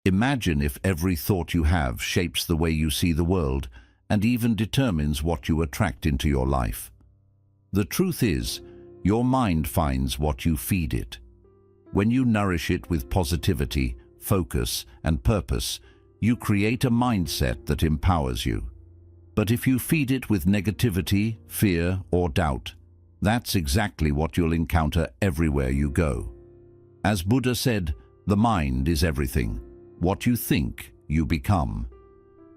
Imagine if every thought you have shapes the way you see the world and even determines what you attract into your life. The truth is, your mind finds what you feed it. When you nourish it with positivity, focus, and purpose, you create a mindset that empowers you. But if you feed it with negativity, fear, or doubt, that's exactly what you'll encounter everywhere you go. As Buddha said, the mind is everything. What you think, you become.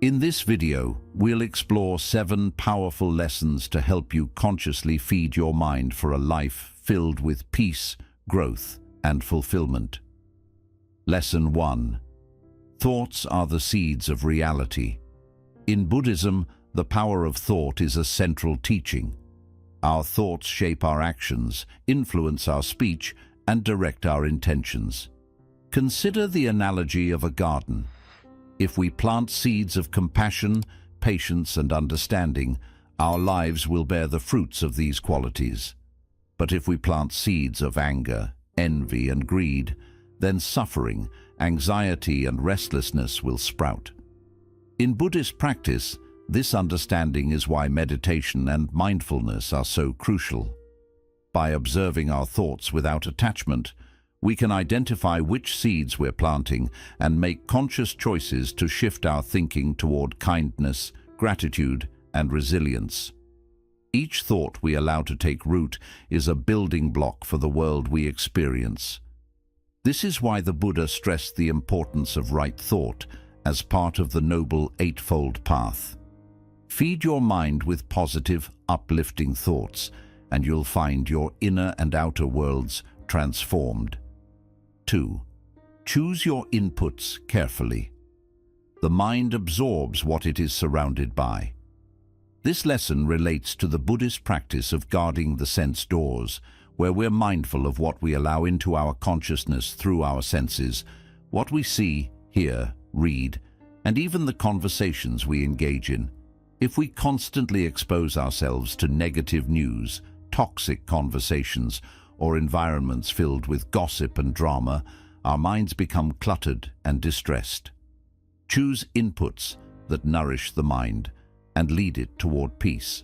In this video, we'll explore 7 powerful lessons to help you consciously feed your mind for a life filled with peace, growth, and fulfillment. Lesson 1. Thoughts are the seeds of reality. In Buddhism, the power of thought is a central teaching. Our thoughts shape our actions, influence our speech, and direct our intentions. Consider the analogy of a garden. If we plant seeds of compassion, patience, and understanding, our lives will bear the fruits of these qualities. But if we plant seeds of anger, envy, and greed, then suffering, anxiety, and restlessness will sprout. In Buddhist practice, this understanding is why meditation and mindfulness are so crucial. By observing our thoughts without attachment, we can identify which seeds we're planting and make conscious choices to shift our thinking toward kindness, gratitude, and resilience. Each thought we allow to take root is a building block for the world we experience. This is why the Buddha stressed the importance of right thought as part of the Noble Eightfold Path. Feed your mind with positive, uplifting thoughts, and you'll find your inner and outer worlds transformed. 2. Choose your inputs carefully. The mind absorbs what it is surrounded by. This lesson relates to the Buddhist practice of guarding the sense doors, where we're mindful of what we allow into our consciousness through our senses, what we see, hear, read, and even the conversations we engage in. If we constantly expose ourselves to negative news, toxic conversations, or environments filled with gossip and drama, our minds become cluttered and distressed. Choose inputs that nourish the mind and lead it toward peace.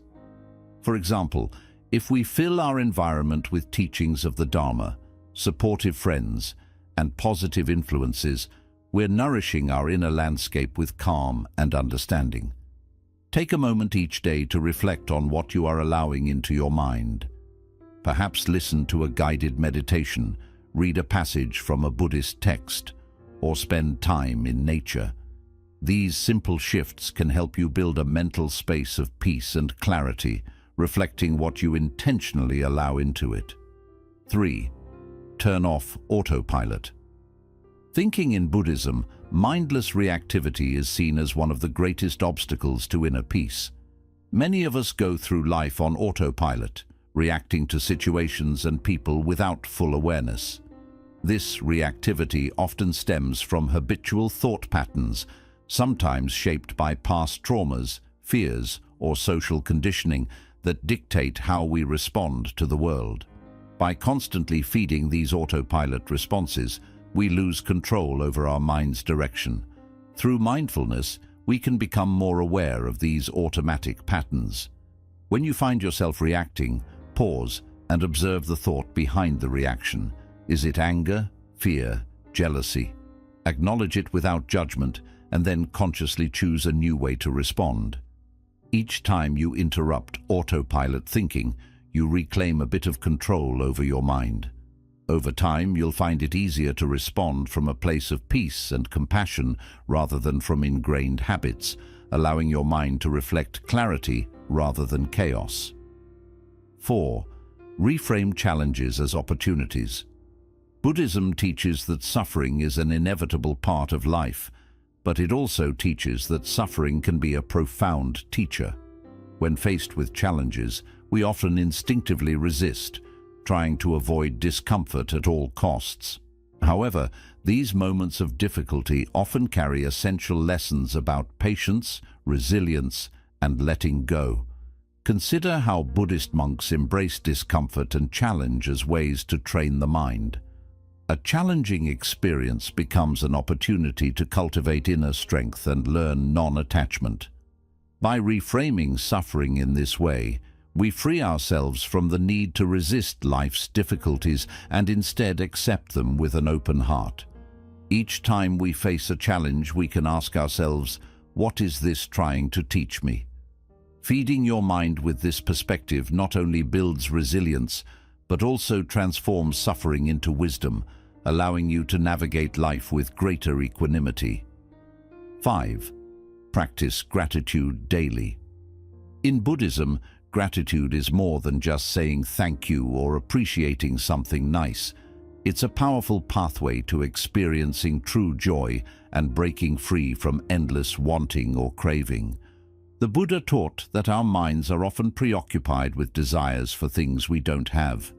For example, if we fill our environment with teachings of the Dharma, supportive friends, and positive influences, we're nourishing our inner landscape with calm and understanding. Take a moment each day to reflect on what you are allowing into your mind. Perhaps listen to a guided meditation, read a passage from a Buddhist text, or spend time in nature. These simple shifts can help you build a mental space of peace and clarity, reflecting what you intentionally allow into it. 3. Turn off autopilot. Thinking in Buddhism, mindless reactivity is seen as one of the greatest obstacles to inner peace. Many of us go through life on autopilot, reacting to situations and people without full awareness. This reactivity often stems from habitual thought patterns, sometimes shaped by past traumas, fears, or social conditioning that dictate how we respond to the world. By constantly feeding these autopilot responses, we lose control over our mind's direction. Through mindfulness, we can become more aware of these automatic patterns. When you find yourself reacting, pause and observe the thought behind the reaction. Is it anger, fear, jealousy? Acknowledge it without judgment and then consciously choose a new way to respond. Each time you interrupt autopilot thinking, you reclaim a bit of control over your mind. Over time, you'll find it easier to respond from a place of peace and compassion rather than from ingrained habits, allowing your mind to reflect clarity rather than chaos. 4. Reframe challenges as opportunities. Buddhism teaches that suffering is an inevitable part of life, but it also teaches that suffering can be a profound teacher. When faced with challenges, we often instinctively resist, trying to avoid discomfort at all costs. However, these moments of difficulty often carry essential lessons about patience, resilience, and letting go. Consider how Buddhist monks embrace discomfort and challenge as ways to train the mind. A challenging experience becomes an opportunity to cultivate inner strength and learn non-attachment. By reframing suffering in this way, we free ourselves from the need to resist life's difficulties and instead accept them with an open heart. Each time we face a challenge, we can ask ourselves, what is this trying to teach me? Feeding your mind with this perspective not only builds resilience, but also transforms suffering into wisdom, allowing you to navigate life with greater equanimity. 5. Practice gratitude daily. In Buddhism, gratitude is more than just saying thank you or appreciating something nice. It's a powerful pathway to experiencing true joy and breaking free from endless wanting or craving. The Buddha taught that our minds are often preoccupied with desires for things we don't have.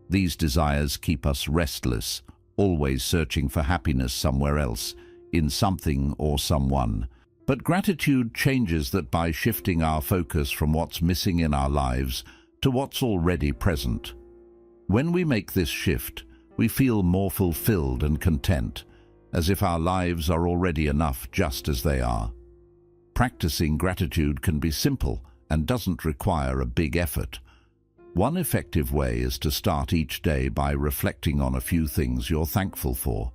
These desires keep us restless, always searching for happiness somewhere else, in something or someone. But gratitude changes that by shifting our focus from what's missing in our lives to what's already present. When we make this shift, we feel more fulfilled and content, as if our lives are already enough just as they are. Practicing gratitude can be simple and doesn't require a big effort. One effective way is to start each day by reflecting on a few things you're thankful for.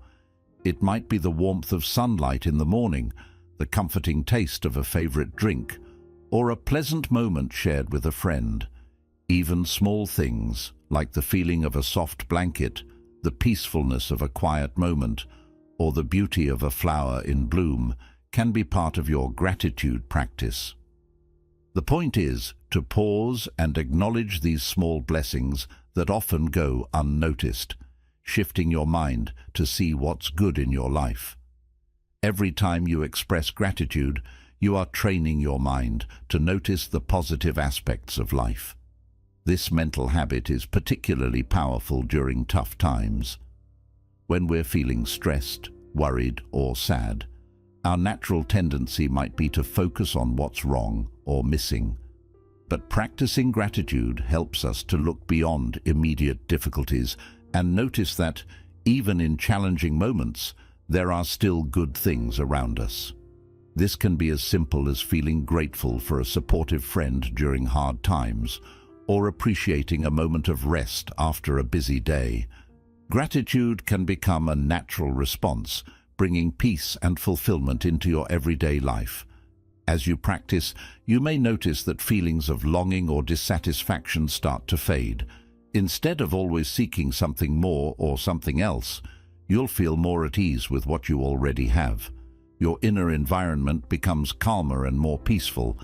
It might be the warmth of sunlight in the morning, the comforting taste of a favorite drink, or a pleasant moment shared with a friend. Even small things, like the feeling of a soft blanket, the peacefulness of a quiet moment, or the beauty of a flower in bloom, can be part of your gratitude practice. The point is to pause and acknowledge these small blessings that often go unnoticed, shifting your mind to see what's good in your life. Every time you express gratitude, you are training your mind to notice the positive aspects of life. This mental habit is particularly powerful during tough times. When we're feeling stressed, worried, or sad, our natural tendency might be to focus on what's wrong or missing. But practicing gratitude helps us to look beyond immediate difficulties and notice that, even in challenging moments, there are still good things around us. This can be as simple as feeling grateful for a supportive friend during hard times, or appreciating a moment of rest after a busy day. Gratitude can become a natural response, bringing peace and fulfillment into your everyday life. As you practice, you may notice that feelings of longing or dissatisfaction start to fade. Instead of always seeking something more or something else, you'll feel more at ease with what you already have. Your inner environment becomes calmer and more peaceful,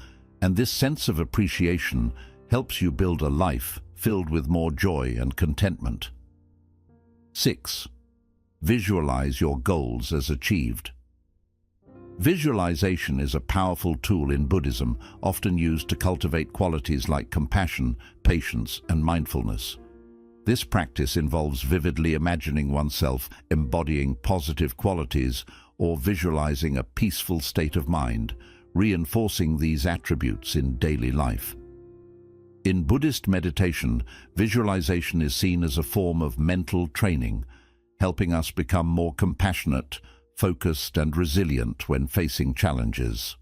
and this sense of appreciation helps you build a life filled with more joy and contentment. 6. Visualize your goals as achieved. Visualization is a powerful tool in Buddhism, often used to cultivate qualities like compassion, patience, and mindfulness. This practice involves vividly imagining oneself embodying positive qualities or visualizing a peaceful state of mind, reinforcing these attributes in daily life. In Buddhist meditation, visualization is seen as a form of mental training, helping us become more compassionate, focused, and resilient when facing challenges.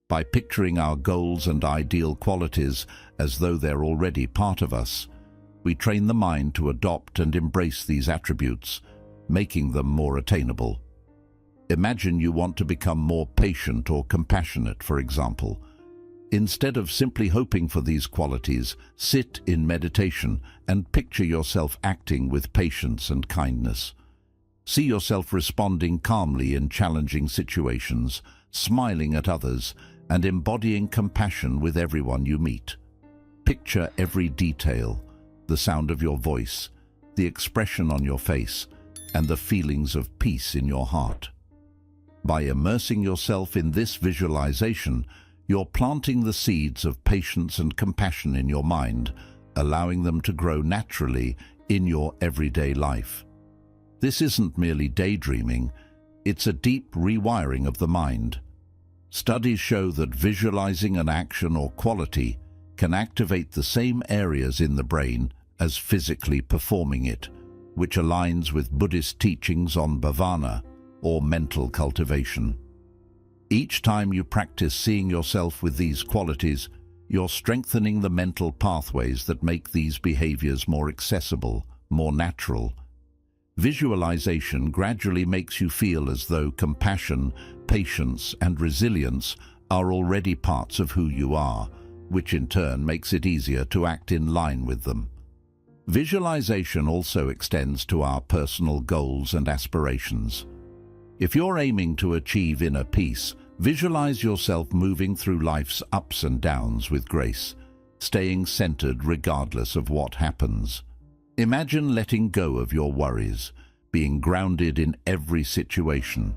By picturing our goals and ideal qualities as though they're already part of us, we train the mind to adopt and embrace these attributes, making them more attainable. Imagine you want to become more patient or compassionate, for example. Instead of simply hoping for these qualities, sit in meditation and picture yourself acting with patience and kindness. See yourself responding calmly in challenging situations, smiling at others, and embodying compassion with everyone you meet. Picture every detail: the sound of your voice, the expression on your face, and the feelings of peace in your heart. By immersing yourself in this visualization, you're planting the seeds of patience and compassion in your mind, allowing them to grow naturally in your everyday life. This isn't merely daydreaming, it's a deep rewiring of the mind. Studies show that visualizing an action or quality can activate the same areas in the brain as physically performing it, which aligns with Buddhist teachings on bhavana, or mental cultivation. Each time you practice seeing yourself with these qualities, you're strengthening the mental pathways that make these behaviors more accessible, more natural. Visualization gradually makes you feel as though compassion, patience, and resilience are already parts of who you are, which in turn makes it easier to act in line with them. Visualization also extends to our personal goals and aspirations. If you're aiming to achieve inner peace, visualize yourself moving through life's ups and downs with grace, staying centered regardless of what happens. Imagine letting go of your worries, being grounded in every situation.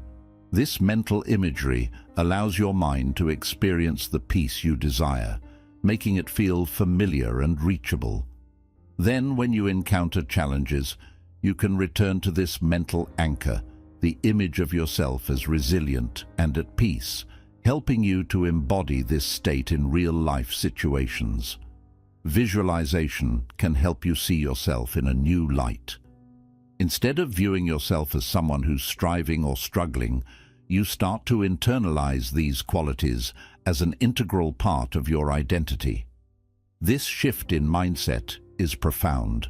This mental imagery allows your mind to experience the peace you desire, making it feel familiar and reachable. Then, when you encounter challenges, you can return to this mental anchor, the image of yourself as resilient and at peace, helping you to embody this state in real-life situations. Visualization can help you see yourself in a new light. Instead of viewing yourself as someone who's striving or struggling, you start to internalize these qualities as an integral part of your identity. This shift in mindset is profound.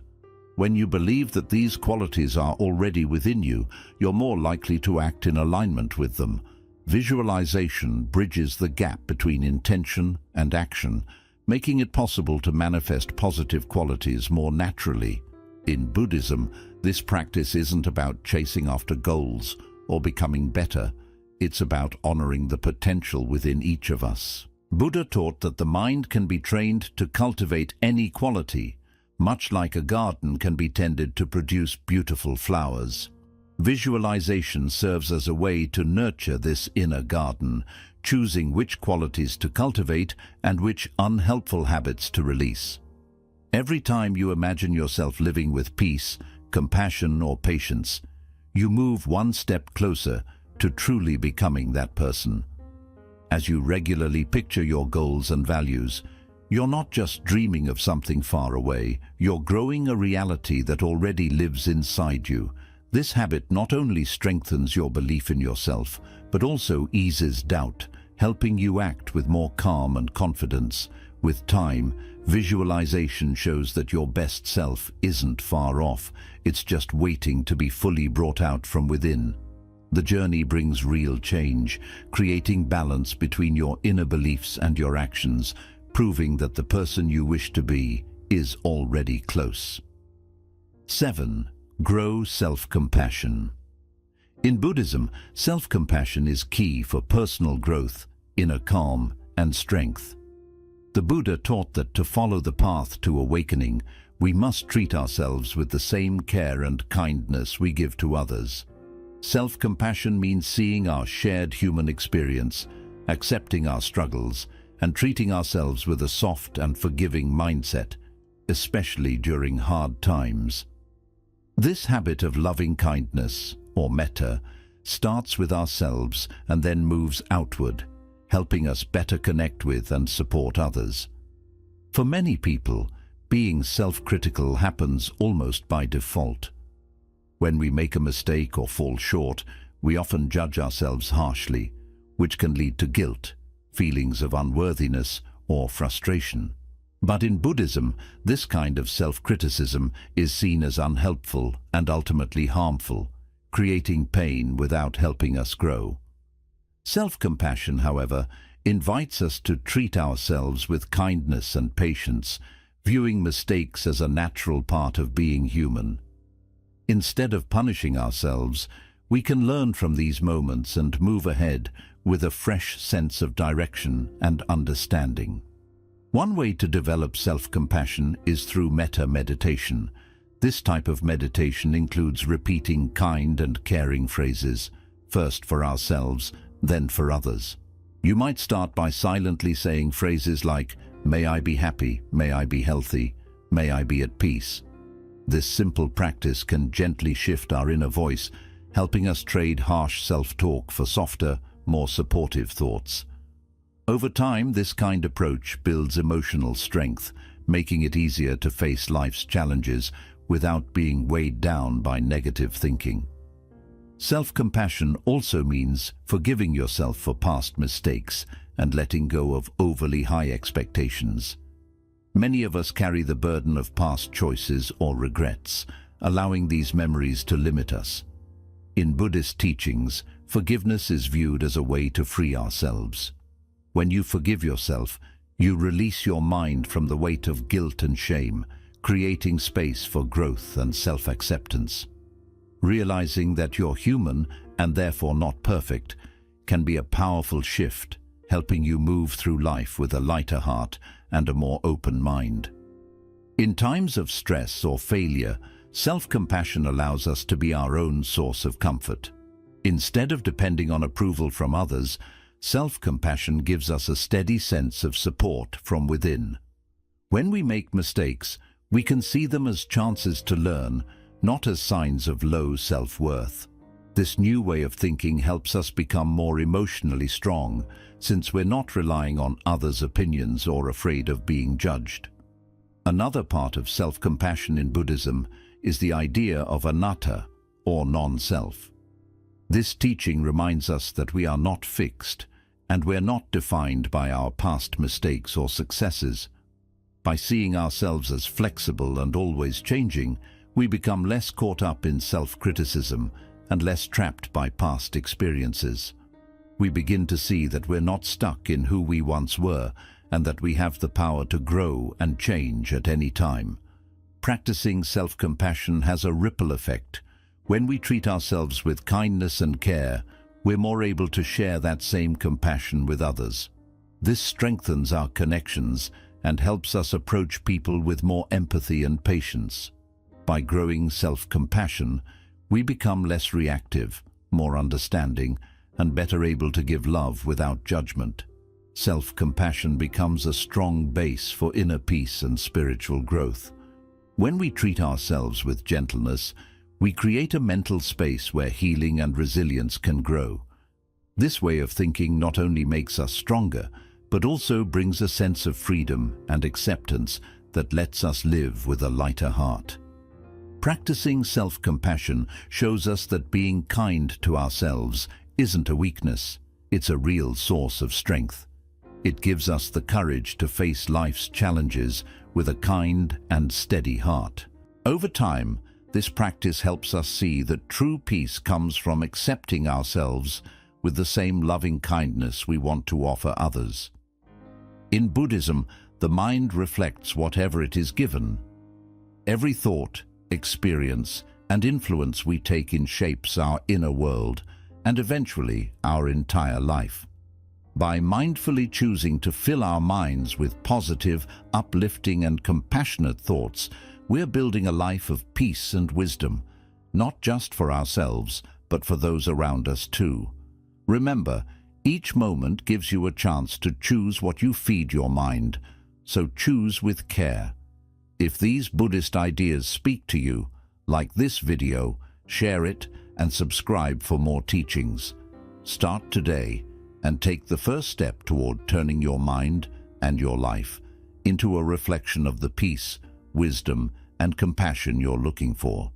When you believe that these qualities are already within you, you're more likely to act in alignment with them. Visualization bridges the gap between intention and action, making it possible to manifest positive qualities more naturally. In Buddhism, this practice isn't about chasing after goals or becoming better. It's about honoring the potential within each of us. Buddha taught that the mind can be trained to cultivate any quality, much like a garden can be tended to produce beautiful flowers. Visualization serves as a way to nurture this inner garden, choosing which qualities to cultivate and which unhelpful habits to release. Every time you imagine yourself living with peace, compassion, or patience, you move one step closer to truly becoming that person. As you regularly picture your goals and values, you're not just dreaming of something far away, you're growing a reality that already lives inside you. This habit not only strengthens your belief in yourself, but also eases doubt, helping you act with more calm and confidence. With time, visualization shows that your best self isn't far off, it's just waiting to be fully brought out from within. The journey brings real change, creating balance between your inner beliefs and your actions, proving that the person you wish to be is already close. 7. Grow self-compassion. In Buddhism, self-compassion is key for personal growth, inner calm, and strength. The Buddha taught that to follow the path to awakening, we must treat ourselves with the same care and kindness we give to others. Self-compassion means seeing our shared human experience, accepting our struggles, and treating ourselves with a soft and forgiving mindset, especially during hard times. This habit of loving kindness, or metta, starts with ourselves and then moves outward, helping us better connect with and support others. For many people, being self-critical happens almost by default. When we make a mistake or fall short, we often judge ourselves harshly, which can lead to guilt, feelings of unworthiness, or frustration. But in Buddhism, this kind of self-criticism is seen as unhelpful and ultimately harmful, creating pain without helping us grow. Self-compassion, however, invites us to treat ourselves with kindness and patience, viewing mistakes as a natural part of being human. Instead of punishing ourselves, we can learn from these moments and move ahead with a fresh sense of direction and understanding. One way to develop self-compassion is through metta meditation. This type of meditation includes repeating kind and caring phrases, first for ourselves, then for others. You might start by silently saying phrases like, "May I be happy, may I be healthy, may I be at peace." This simple practice can gently shift our inner voice, helping us trade harsh self-talk for softer, more supportive thoughts. Over time, this kind approach builds emotional strength, making it easier to face life's challenges without being weighed down by negative thinking. Self-compassion also means forgiving yourself for past mistakes and letting go of overly high expectations. Many of us carry the burden of past choices or regrets, allowing these memories to limit us. In Buddhist teachings, forgiveness is viewed as a way to free ourselves. When you forgive yourself, you release your mind from the weight of guilt and shame, creating space for growth and self-acceptance. Realizing that you're human and therefore not perfect can be a powerful shift, helping you move through life with a lighter heart and a more open mind. In times of stress or failure, self-compassion allows us to be our own source of comfort. Instead of depending on approval from others, self-compassion gives us a steady sense of support from within. When we make mistakes, we can see them as chances to learn, not as signs of low self-worth. This new way of thinking helps us become more emotionally strong, since we're not relying on others' opinions or afraid of being judged. Another part of self-compassion in Buddhism is the idea of anatta, or non-self. This teaching reminds us that we are not fixed, and we're not defined by our past mistakes or successes. By seeing ourselves as flexible and always changing, we become less caught up in self-criticism and less trapped by past experiences. We begin to see that we're not stuck in who we once were, and that we have the power to grow and change at any time. Practicing self-compassion has a ripple effect. When we treat ourselves with kindness and care, we're more able to share that same compassion with others. This strengthens our connections and helps us approach people with more empathy and patience. By growing self-compassion, we become less reactive, more understanding, and better able to give love without judgment. Self-compassion becomes a strong base for inner peace and spiritual growth. When we treat ourselves with gentleness, we create a mental space where healing and resilience can grow. This way of thinking not only makes us stronger, but also brings a sense of freedom and acceptance that lets us live with a lighter heart. Practicing self-compassion shows us that being kind to ourselves isn't a weakness, it's a real source of strength. It gives us the courage to face life's challenges with a kind and steady heart. Over time, this practice helps us see that true peace comes from accepting ourselves with the same loving kindness we want to offer others. In Buddhism, the mind reflects whatever it is given. Every thought, experience, and influence we take in shapes our inner world and eventually our entire life. By mindfully choosing to fill our minds with positive, uplifting, and compassionate thoughts, we're building a life of peace and wisdom, not just for ourselves, but for those around us too. Remember, each moment gives you a chance to choose what you feed your mind, so choose with care. If these Buddhist ideas speak to you, like this video, share it and subscribe for more teachings. Start today and take the first step toward turning your mind and your life into a reflection of the peace, wisdom, and compassion you're looking for.